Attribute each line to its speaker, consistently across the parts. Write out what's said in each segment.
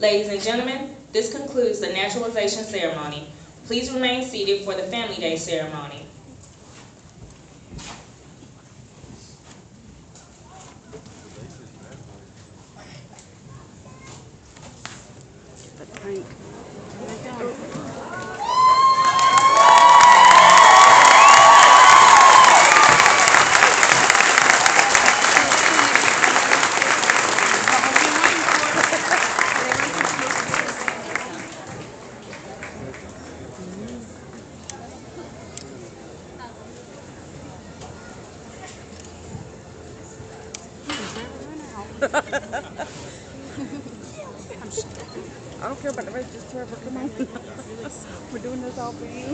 Speaker 1: Ladies and gentlemen, this concludes the naturalization ceremony. Please remain seated for the Family Day ceremony.
Speaker 2: I don't care about the rest, just Trevor, come on. We're doing this all for you.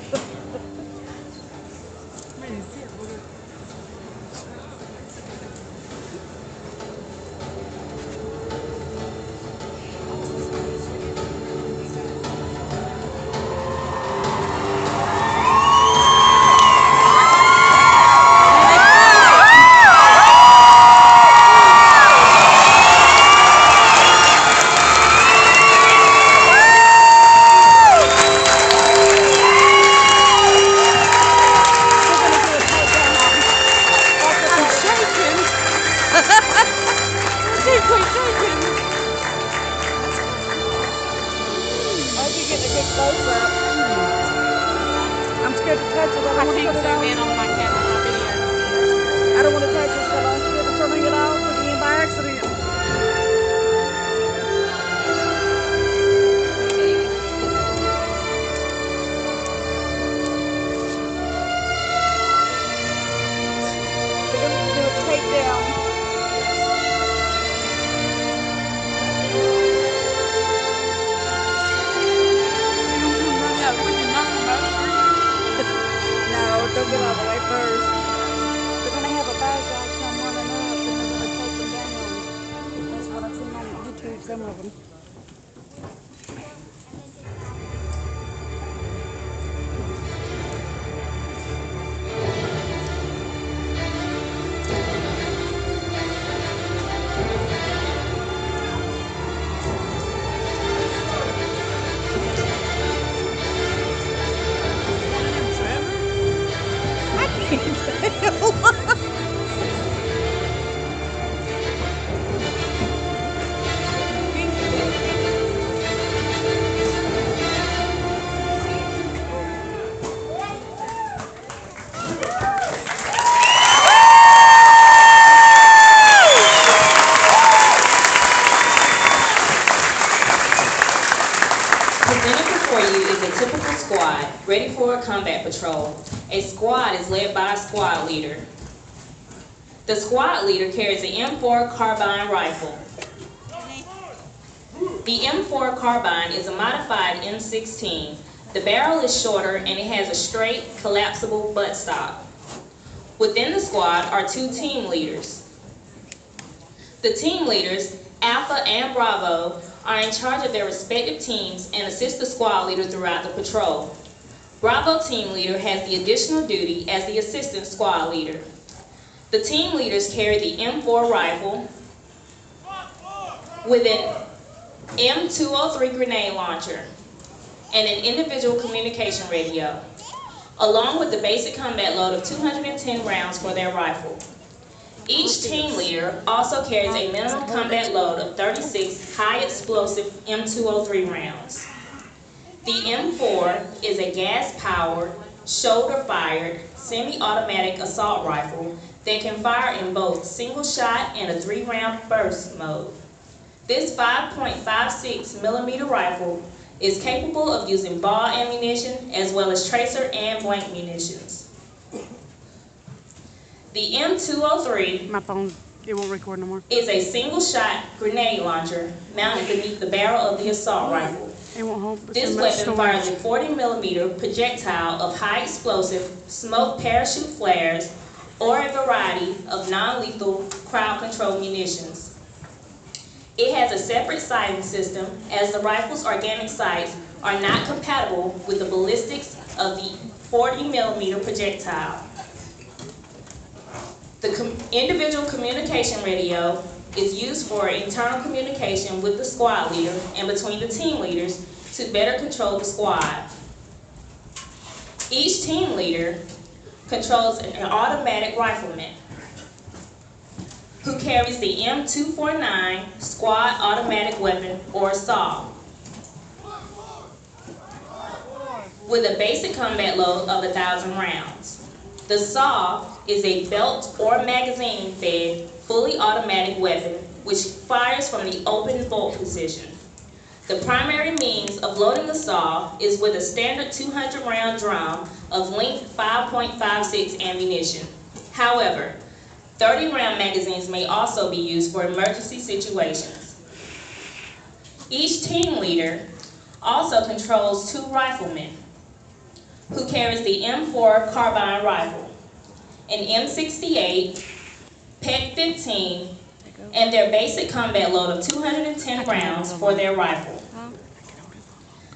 Speaker 2: I'm scared to touch it. I keep zooming in on my camera video. I don't want to touch it, so I'm scared to turn it off again by accident. They're going to do a takedown. Don't get all the way first. They're going to have a bad guy come running up and they're going to take them down. That's what I've seen on YouTube, some of them.
Speaker 1: Ready for a combat patrol. A squad is led by a squad leader. The squad leader carries an M4 carbine rifle. The M4 carbine is a modified M16. The barrel is shorter and it has a straight, collapsible buttstock. Within the squad are two team leaders. The team leaders, Alpha and Bravo, are in charge of their respective teams and assist the squad leader throughout the patrol. Bravo team leader has the additional duty as the assistant squad leader. The team leaders carry the M4 rifle with an M203 grenade launcher and an individual communication radio, along with the basic combat load of 210 rounds for their rifle. Each team leader also carries a minimum combat load of 36 high-explosive M203 rounds. The M4 is a gas-powered, shoulder-fired, semi-automatic assault rifle that can fire in both single-shot and a 3-round burst mode. This 5.56 millimeter rifle is capable of using ball ammunition as well as tracer and blank munitions. The M203
Speaker 2: My phone, it won't record no more.
Speaker 1: is a single-shot grenade launcher mounted beneath the barrel of the assault rifle.
Speaker 2: It won't hold.
Speaker 1: This weapon fires a 40 millimeter projectile of high explosive smoke parachute flares or a variety of non-lethal crowd control munitions. It has a separate sighting system as the rifle's organic sights are not compatible with the ballistics of the 40 millimeter projectile. The individual communication radio is used for internal communication with the squad leader and between the team leaders to better control the squad. Each team leader controls an automatic rifleman who carries the M249 squad automatic weapon, or SAW, with a basic combat load of 1,000 rounds. The SAW is a belt or magazine-fed, fully automatic weapon which fires from the open bolt position. The primary means of loading the SAW is with a standard 200-round drum of length 5.56 ammunition. However, 30-round magazines may also be used for emergency situations. Each team leader also controls 2 riflemen who carries the M4 carbine rifle, an M68, PEC-15, and their basic combat load of 210 rounds for their rifle.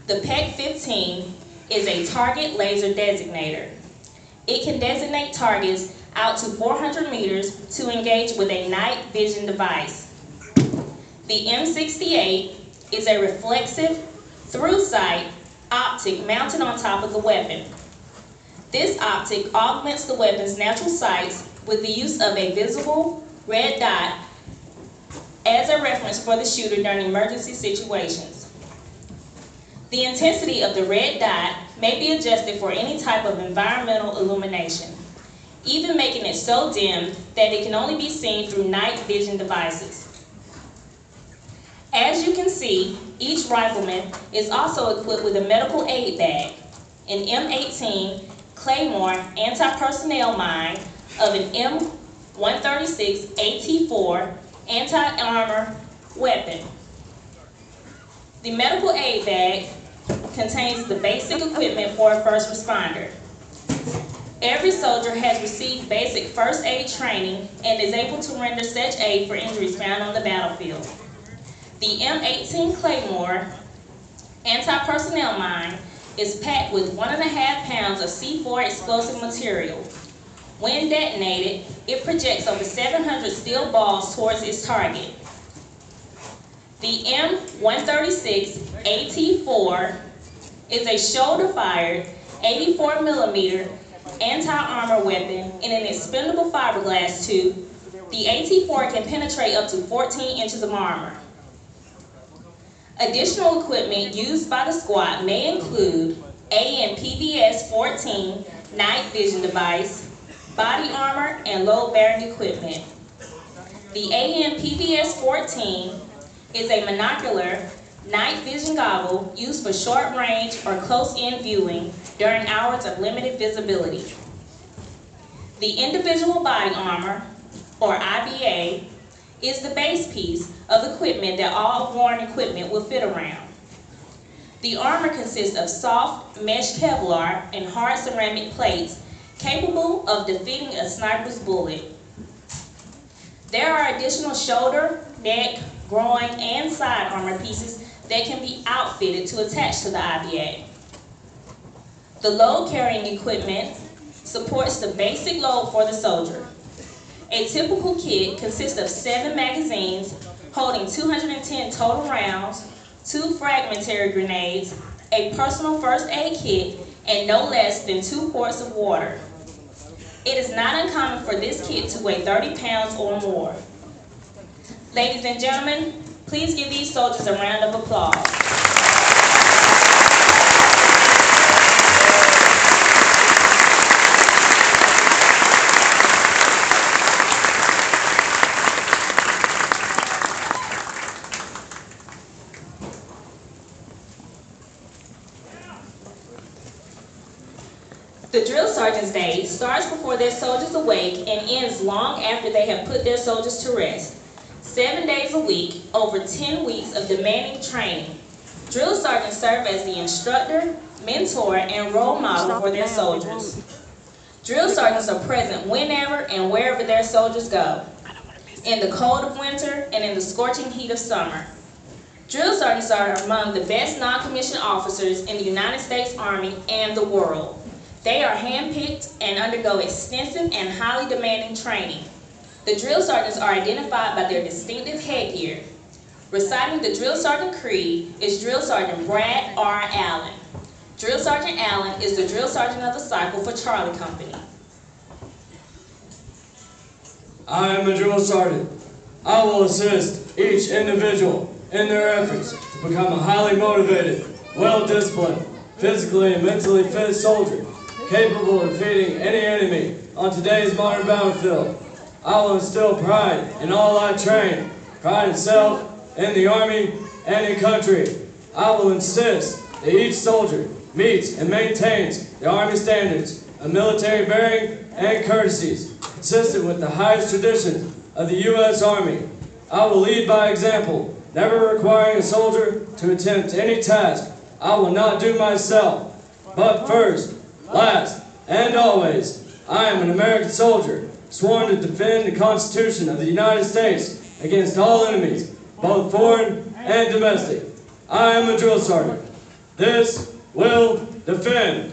Speaker 1: The PEC-15 is a target laser designator. It can designate targets out to 400 meters to engage with a night vision device. The M68 is a reflexive, through-sight optic mounted on top of the weapon. This optic augments the weapon's natural sights with the use of a visible red dot as a reference for the shooter during emergency situations. The intensity of the red dot may be adjusted for any type of environmental illumination, even making it so dim that it can only be seen through night vision devices. As you can see, each rifleman is also equipped with a medical aid bag, an M18 Claymore anti-personnel mine of an M136 AT4 anti-armor weapon. The medical aid bag contains the basic equipment for a first responder. Every soldier has received basic first aid training and is able to render such aid for injuries found on the battlefield. The M18 Claymore anti-personnel mine is packed with 1.5 pounds of C4 explosive material. When detonated, it projects over 700 steel balls towards its target. The M136 AT4 is a shoulder-fired 84mm anti-armor weapon in an expendable fiberglass tube. The AT4 can penetrate up to 14 inches of armor. Additional equipment used by the squad may include AN/PVS-14 night vision device, body armor, and load-bearing equipment. The AN/PVS-14 is a monocular night vision goggle used for short-range or close-in viewing during hours of limited visibility. The individual body armor, or IBA, is the base piece of equipment that all worn equipment will fit around. The armor consists of soft mesh Kevlar and hard ceramic plates capable of defeating a sniper's bullet. There are additional shoulder, neck, groin, and side armor pieces that can be outfitted to attach to the IBA. The load-carrying equipment supports the basic load for the soldier. A typical kit consists of 7 magazines holding 210 total rounds, 2 fragmentary grenades, a personal first aid kit, and no less than 2 quarts of water. It is not uncommon for this kit to weigh 30 pounds or more. Ladies and gentlemen, please give these soldiers a round of applause. The drill sergeant's day starts before their soldiers awake and ends long after they have put their soldiers to rest. 7 days a week, over 10 weeks of demanding training. Drill sergeants serve as the instructor, mentor, and role model for their soldiers. Drill sergeants are present whenever and wherever their soldiers go, in the cold of winter and in the scorching heat of summer. Drill sergeants are among the best non-commissioned officers in the United States Army and the world. They are handpicked and undergo extensive and highly demanding training. The drill sergeants are identified by their distinctive headgear. Reciting the drill sergeant creed is Drill Sergeant Brad R. Allen. Drill Sergeant Allen is the drill sergeant of the cycle for Charlie Company.
Speaker 3: I am a drill sergeant. I will assist each individual in their efforts to become a highly motivated, well-disciplined, physically and mentally fit soldier, capable of defeating any enemy on today's modern battlefield. I will instill pride in all I train, pride in self, in the Army, and in country. I will insist that each soldier meets and maintains the Army standards of military bearing and courtesies, consistent with the highest traditions of the U.S. Army. I will lead by example, never requiring a soldier to attempt any task I will not do myself. But first, last, and always, I am an American soldier, sworn to defend the Constitution of the United States against all enemies, both foreign and domestic. I am a drill sergeant. This will defend.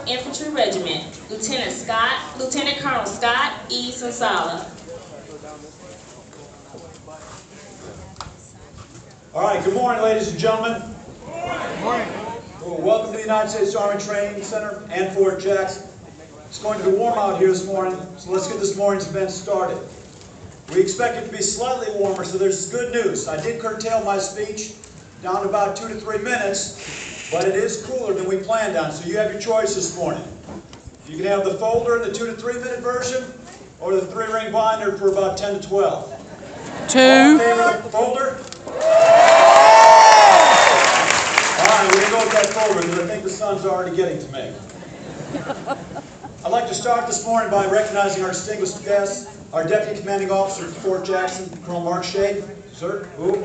Speaker 1: Infantry Regiment, Lieutenant Colonel Scott E. Sensala.
Speaker 4: All right, good morning, ladies and gentlemen. Good morning. Well, welcome to the United States Army Training Center and Fort Jackson. It's going to be warm out here this morning, so let's get this morning's event started. We expect it to be slightly warmer, so there's good news. I did curtail my speech down to about 2 to 3 minutes, but it is cooler than we planned on, so you have your choice this morning. You can have the folder, the 2 to 3 minute version, or the 3-ring binder for about 10 to 12.
Speaker 2: 2.
Speaker 4: All in favor of the folder? All right, we're going to go with that folder because I think the sun's already getting to me. I'd like to start this morning by recognizing our distinguished guests, our Deputy Commanding Officer for Fort Jackson, Colonel Mark Shade. Sir. Ooh.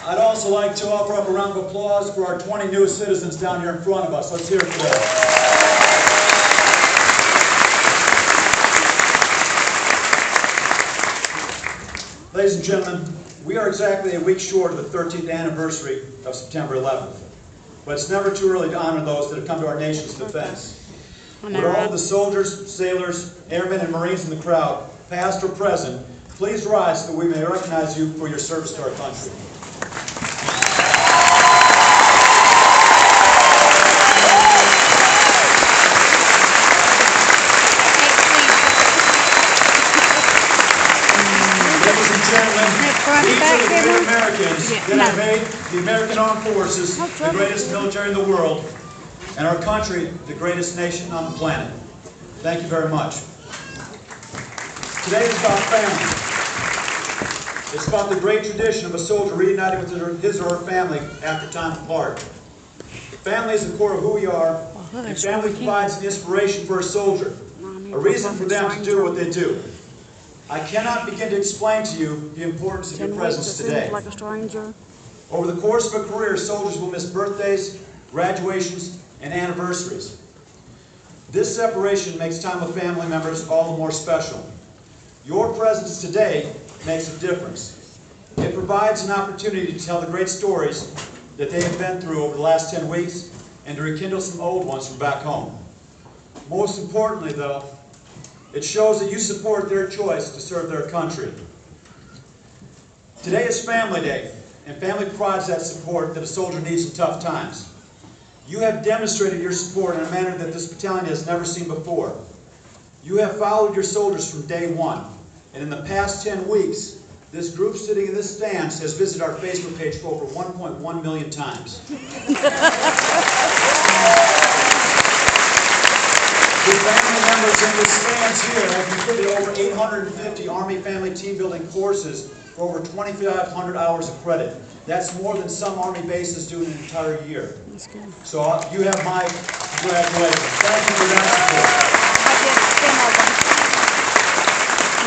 Speaker 4: I'd also like to offer up a round of applause for our 20 newest citizens down here in front of us. Let's hear it for them. Ladies and gentlemen, we are exactly a week short of the 13th anniversary of September 11th. But it's never too early to honor those that have come to our nation's defense. Would all of the soldiers, sailors, airmen, and Marines in the crowd, past or present, please rise so that we may recognize you for your service to our country. These are the great Americans that have made the American Armed Forces the greatest military in the world, and our country the greatest nation on the planet. Thank you very much. Today is about family. It's about the great tradition of a soldier reuniting with his or her family after time apart. Family is the core of who we are, and family provides an inspiration for a soldier, a reason for them to do what they do. I cannot begin to explain to you the importance of your presence today. Over the course of a career, soldiers will miss birthdays, graduations, and anniversaries. This separation makes time with family members all the more special. Your presence today makes a difference. It provides an opportunity to tell the great stories that they have been through over the last 10 weeks and to rekindle some old ones from back home. Most importantly, though, it shows that you support their choice to serve their country. Today is Family Day, and family provides that support that a soldier needs in tough times. You have demonstrated your support in a manner that this battalion has never seen before. You have followed your soldiers from day one, and in the past 10 weeks, this group sitting in this stands has visited our Facebook page for over 1.1 million times. The family members in the stands here have completed over 850 Army family team building courses for over 2,500 hours of credit. That's more than some Army bases do in an entire year. So you have my congratulations. Thank you for that support.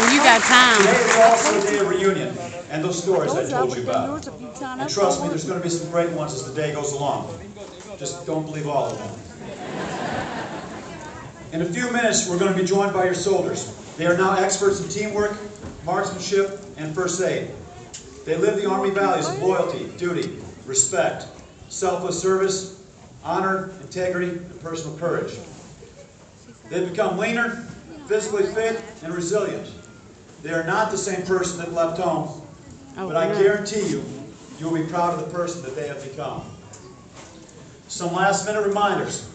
Speaker 2: Well, you got time.
Speaker 4: Today is also a day of reunion and those stories I told you about. And trust me, there's going to be some great ones as the day goes along. Just don't believe all of them. In a few minutes, we're going to be joined by your soldiers. They are now experts in teamwork, marksmanship, and first aid. They live the Army values of loyalty, duty, respect, selfless service, honor, integrity, and personal courage. They've become leaner, physically fit, and resilient. They are not the same person that left home, but I guarantee you, you will be proud of the person that they have become. Some last-minute reminders.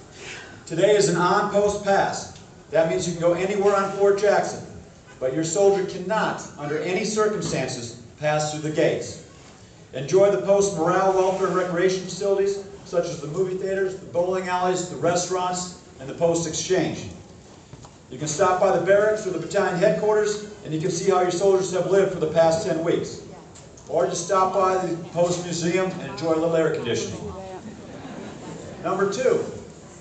Speaker 4: Today is an on-post pass. That means you can go anywhere on Fort Jackson, but your soldier cannot, under any circumstances, pass through the gates. Enjoy the post morale, welfare, and recreation facilities, such as the movie theaters, the bowling alleys, the restaurants, and the post exchange. You can stop by the barracks or the battalion headquarters, and you can see how your soldiers have lived for the past 10 weeks. Or just stop by the post museum and enjoy a little air conditioning. Number 2,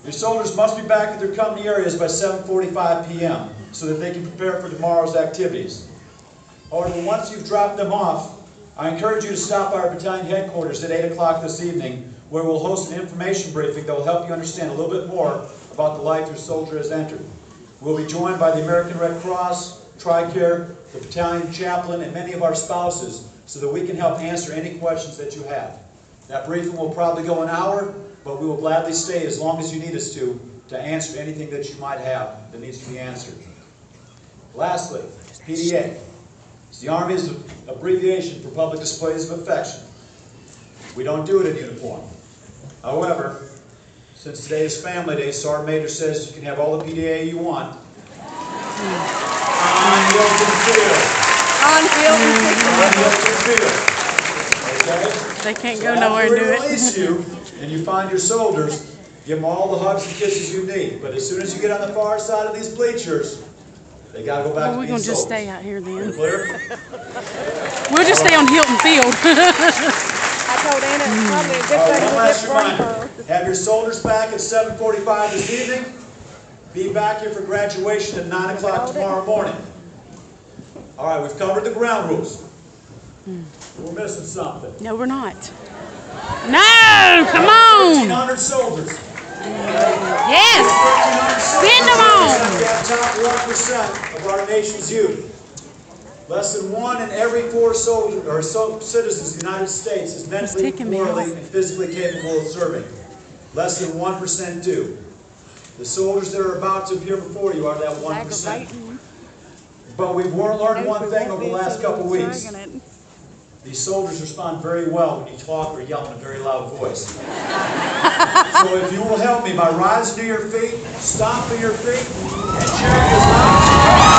Speaker 4: your soldiers must be back at their company areas by 7:45 p.m. so that they can prepare for tomorrow's activities. However, once you've dropped them off, I encourage you to stop by our battalion headquarters at 8 o'clock this evening, where we'll host an information briefing that will help you understand a little bit more about the life your soldier has entered. We'll be joined by the American Red Cross, TRICARE, the battalion chaplain, and many of our spouses so that we can help answer any questions that you have. That briefing will probably go an hour, but we will gladly stay as long as you need us to answer anything that you might have that needs to be answered. Lastly, PDA. It's the Army's abbreviation for Public Displays of Affection. We don't do it in uniform. However, since today is Family Day, Sergeant Major says you can have all the PDA you want. On Hilton Field.
Speaker 2: On
Speaker 4: Hilton Field. Okay?
Speaker 2: They can't go nowhere and do it.
Speaker 4: After we release you and you find your soldiers, give them all the hugs and kisses you need. But as soon as you get on the far side of these bleachers, they got to go back to being soldiers.
Speaker 2: We're going to just stay out here then.
Speaker 4: Clear?
Speaker 2: We'll just stay on Hilton Field. I told Anna it's probably a good thing
Speaker 4: One
Speaker 2: to
Speaker 4: last
Speaker 2: get
Speaker 4: reminder. Have your soldiers back at 7:45 this evening. Be back here for graduation at 9 o'clock tomorrow morning. All right, we've covered the ground rules. We're missing something.
Speaker 2: No, we're not. No, come on.
Speaker 4: 1,300 soldiers.
Speaker 2: Yes. Send them on.
Speaker 4: We have top 1% of our nation's youth. Less than 1 in every 4 soldiers or citizens of the United States is mentally, morally, and physically capable of serving. Less than 1% do. The soldiers that are about to appear before you are that 1%. But we've learned one thing over the last couple of weeks. These soldiers respond very well when you talk or yell in a very loud voice. So if you will help me by rising to your feet, stomping your feet, and cheering as loud as you can.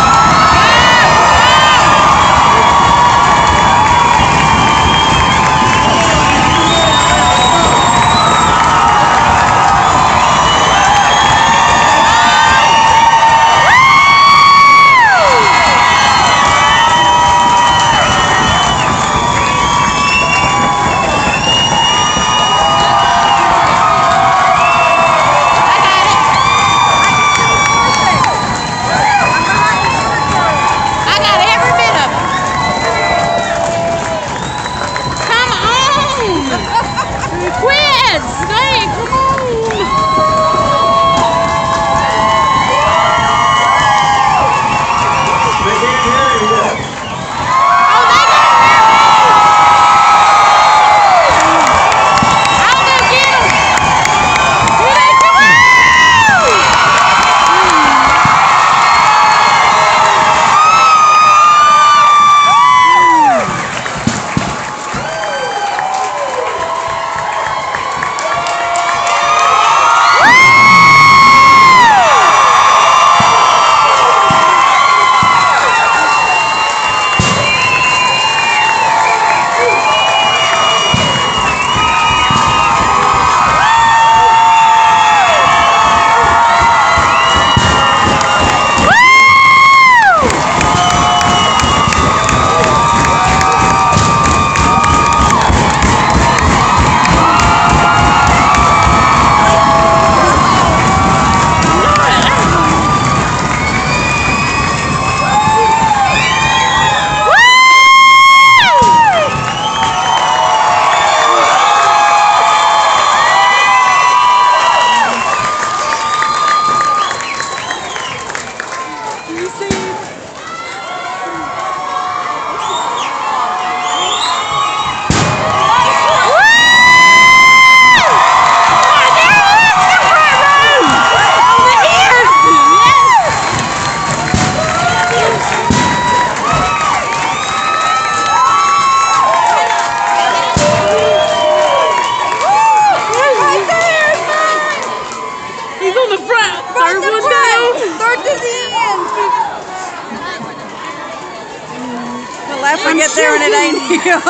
Speaker 2: get there and it ain't him.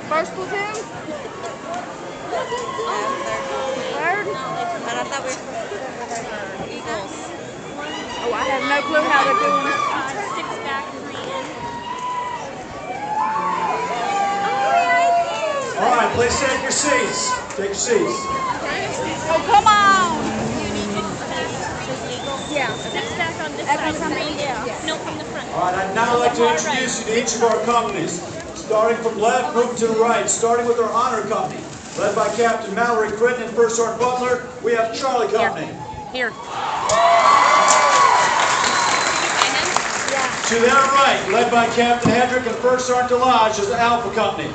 Speaker 2: First platoon? Third? But I thought we were supposed to go with Eagles. Oh, I have no clue how they're doing it.
Speaker 5: Six back man.
Speaker 4: All right, please take your seats. Take your seats.
Speaker 2: Oh, come on!
Speaker 5: Yeah. Six back on this side. Yeah. No, from the front.
Speaker 4: All right, I'd now like to introduce you to each of our companies. Starting from left, moving to the right, starting with our honor company. Led by Captain Mallory Critton and First Sergeant Butler, we have Charlie Company.
Speaker 2: Here.
Speaker 4: To their right, led by Captain Hedrick and First Sergeant Delage, is the Alpha Company.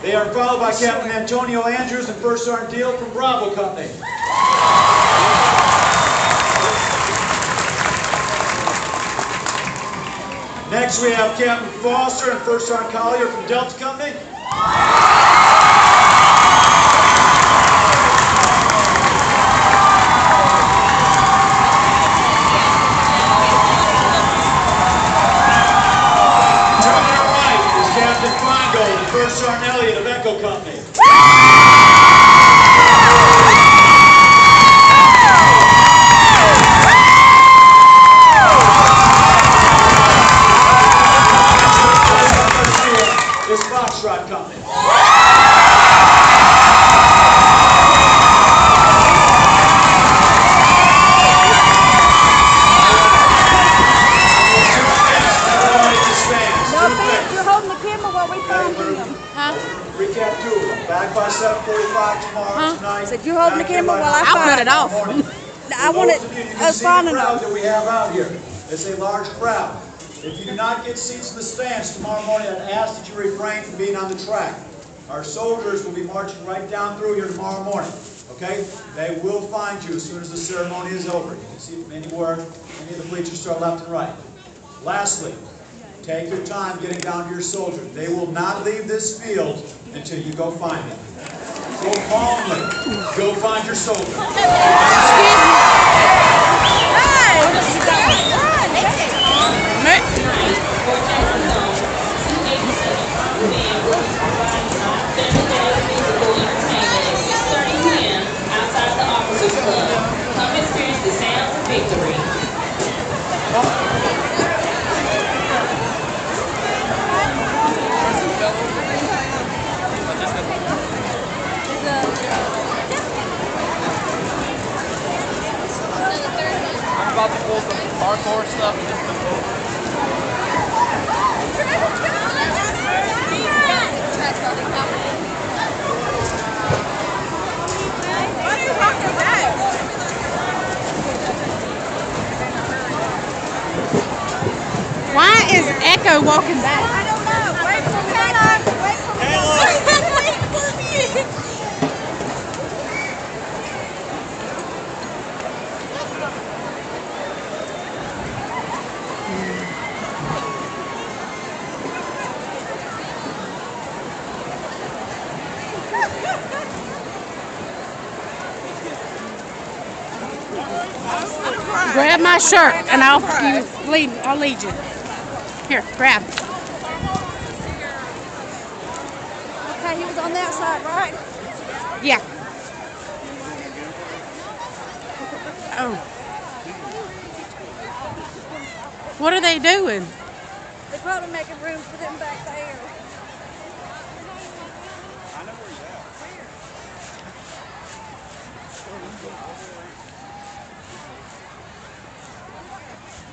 Speaker 4: They are followed by Captain Antonio Andrews and First Sergeant Deal from Bravo Company. Next we have Captain Foster and First Sergeant Collier from Delta Company. To their right is Captain Feingold and First Sergeant Elliott of Echo Company. Is Foxtrot Company.
Speaker 2: No offense, you're holding the camera while we find him. Huh?
Speaker 4: Recap two of them. Back by 7:45 tomorrow tonight.
Speaker 2: Said you're holding the
Speaker 4: Back here
Speaker 2: camera
Speaker 4: by
Speaker 2: while I
Speaker 4: 9
Speaker 2: find it
Speaker 4: tomorrow
Speaker 2: off.
Speaker 4: morning.
Speaker 2: I
Speaker 4: For
Speaker 2: want
Speaker 4: those
Speaker 2: it
Speaker 4: of you can
Speaker 2: us
Speaker 4: see the
Speaker 2: finding
Speaker 4: crowd
Speaker 2: them.
Speaker 4: that we have out here. It's a large crowd. If you do not get seats in the stands tomorrow morning, I'd ask that you refrain from being on the track. Our soldiers will be marching right down through here tomorrow morning. Okay? They will find you as soon as the ceremony is over. You can see from anywhere, any of the bleachers to our left and right. Lastly, take your time getting down to your soldiers. They will not leave this field until you go find them. So calmly, go find your soldier.
Speaker 1: Outside the Officers Club. Come experience the sounds of victory.
Speaker 6: I'm about to pull some hardcore stuff.
Speaker 2: Why is Echo walking back?
Speaker 5: I don't know. Wait for me. Wait for me. Wait for me.
Speaker 2: Grab my shirt and I'll lead you. Here, grab.
Speaker 5: Okay, he was on that side, right?
Speaker 2: Yeah. Oh. What are they doing?
Speaker 5: They're probably making room for them back there.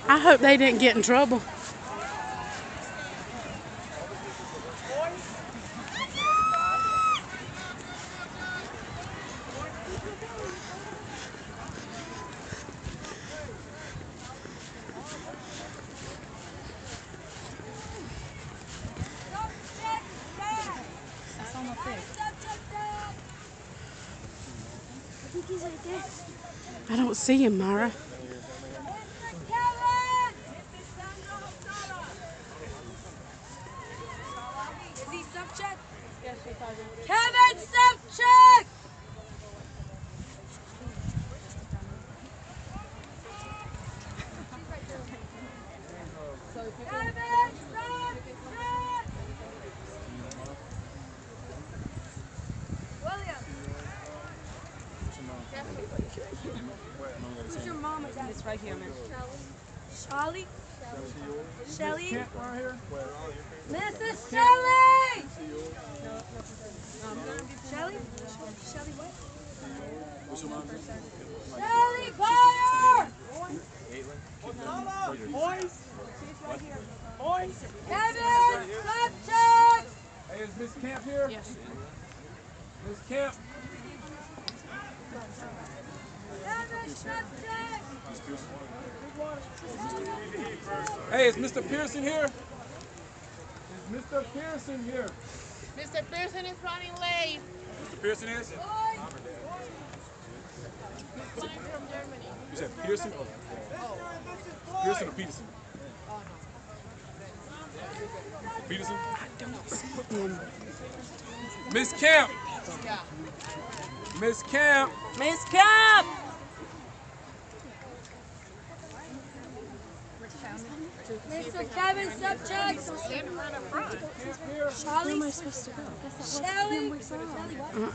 Speaker 2: I hope they didn't get in trouble. I don't see him, Myra.
Speaker 5: Is he Sept? Yes, Kevin Sept! William. Who's your mom and dad? It's right here, man. Charlie? Shelly? Right here. Mrs. Shelly! Shelly? Shelly what? Shelly Potter!
Speaker 6: Boys! Boys!
Speaker 5: Kevin Sept!
Speaker 6: Hey, is Miss Camp here? Yes. Miss Camp.
Speaker 5: Kevin Sept!
Speaker 6: Hey, is Mr. Pearson here? Is Mr. Pearson here?
Speaker 7: Mr. Pearson is running late.
Speaker 6: Mr. Pearson is?
Speaker 7: Flying from Germany.
Speaker 6: You said Pearson? Pearson or Peterson? Peterson? Miss Camp! Miss Camp!
Speaker 2: Miss Camp!
Speaker 5: Mr. Kevin Sept!
Speaker 7: Stand right up front.
Speaker 5: Charlie?
Speaker 2: Where am I supposed to go?
Speaker 5: Shelly? Shelly what?